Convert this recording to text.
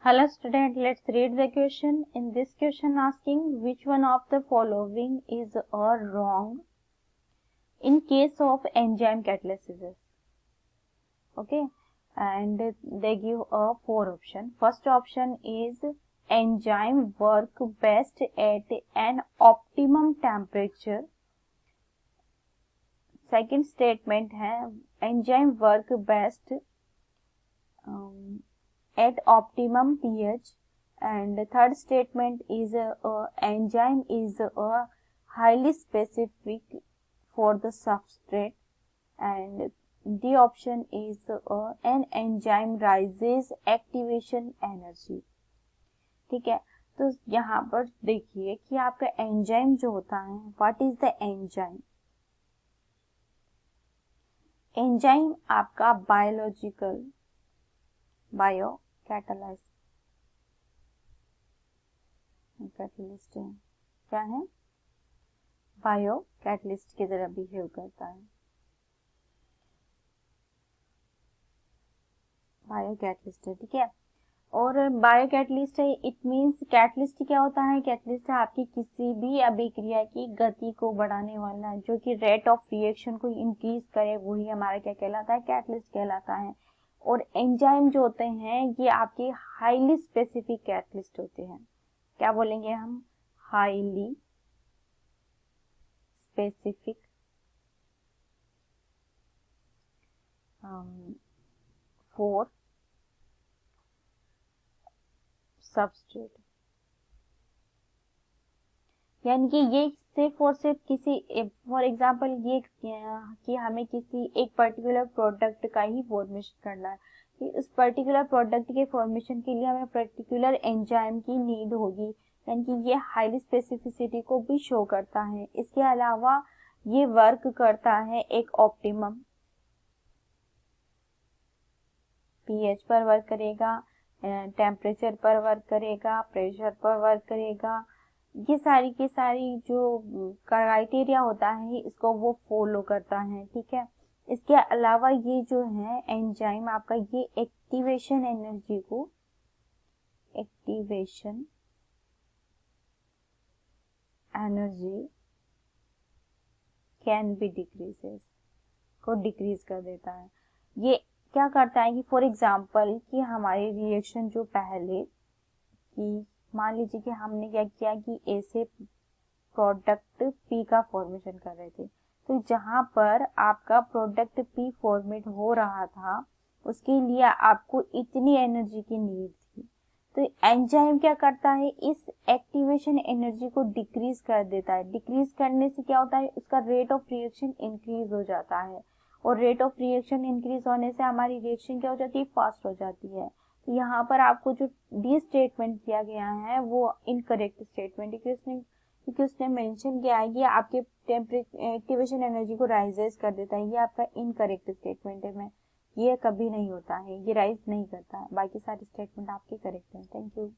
Hello student, let's read the question. In this question asking which one of the following is a wrong in case of enzyme catalysis. Okay, and they give a 4 option. First option is enzyme work best at an optimum temperature. Second statement है enzyme work best at optimum pH, and the third statement is enzyme is highly specific for the substrate, and the option is an enzyme rises activation energy. ठीक है, तो यहाँ पर देखिए कि आपका enzyme जो होता है, what is the enzyme? Enzyme आपका बायोलॉजिकल बायो कैटलिस्ट है। क्या है? बायो कैटलिस्ट की तरह बिहेव करता है। बायो कैटलिस्ट है, ठीक है। और बायो कैटलिस्ट है, इट मींस कैटलिस्ट क्या होता है? कैटलिस्ट है आपकी किसी भी अभिक्रिया की गति को बढ़ाने वाला, जो कि रेट ऑफ रिएक्शन को इंक्रीज करे, वही हमारा क्या कहलाता है? कैटलिस्ट कहलाता है। और एंजाइम जो होते हैं ये आपके हाईली स्पेसिफिक कैटलिस्ट होते हैं। क्या बोलेंगे हम? हाईली स्पेसिफिक फॉर सबस्ट्रेट, यानी कि ये सिर्फ और सिर्फ किसी, फॉर एग्जांपल ये कि हमें किसी एक पर्टिकुलर प्रोडक्ट का ही फॉर्मेशन करना है, कि उस पर्टिकुलर प्रोडक्ट के फॉर्मेशन के लिए हमें पर्टिकुलर एंजाइम की नीड होगी, यानी कि ये हाईली स्पेसिफिसिटी को भी शो करता है। इसके अलावा ये वर्क करता है एक ऑप्टिमम पीएच पर वर्क करेगा, टेम्परेचर पर वर्क करेगा, प्रेशर पर वर्क करेगा। ये सारी की सारी जो क्राइटेरिया होता है इसको वो फॉलो करता है, ठीक है। इसके अलावा ये जो है एंजाइम आपका, ये एक्टिवेशन एनर्जी को, activation energy can be decreases, को डिक्रीज कर देता है। ये क्या करता है कि फॉर एग्जांपल कि हमारी रिएक्शन जो पहले की, मान लीजिए कि हमने क्या किया कि ए से प्रोडक्ट पी का फॉर्मेशन कर रहे थे, तो जहां पर आपका प्रोडक्ट पी फॉर्मेट हो रहा था उसके लिए आपको इतनी एनर्जी की नीड थी, तो एंजाइम क्या करता है? इस एक्टिवेशन एनर्जी को डिक्रीज कर देता है। डिक्रीज करने से क्या होता है? उसका रेट ऑफ रिएक्शन इंक्रीज हो जाता है, और रेट ऑफ रिएक्शन इंक्रीज होने से हमारी रिएक्शन क्या हो जाती है? फास्ट हो जाती है। तो यहाँ पर आपको जो डी स्टेटमेंट दिया गया है वो इनकरेक्ट स्टेटमेंट है, क्योंकि उसने मेंशन किया है कि आपके एक्टिवेशन एनर्जी को राइजेस कर देता है। ये आपका इनकरेक्ट स्टेटमेंट है, ये कभी नहीं होता है, ये राइज नहीं करता है। बाकी सारे स्टेटमेंट आपके करेक्ट हैं। Thank you.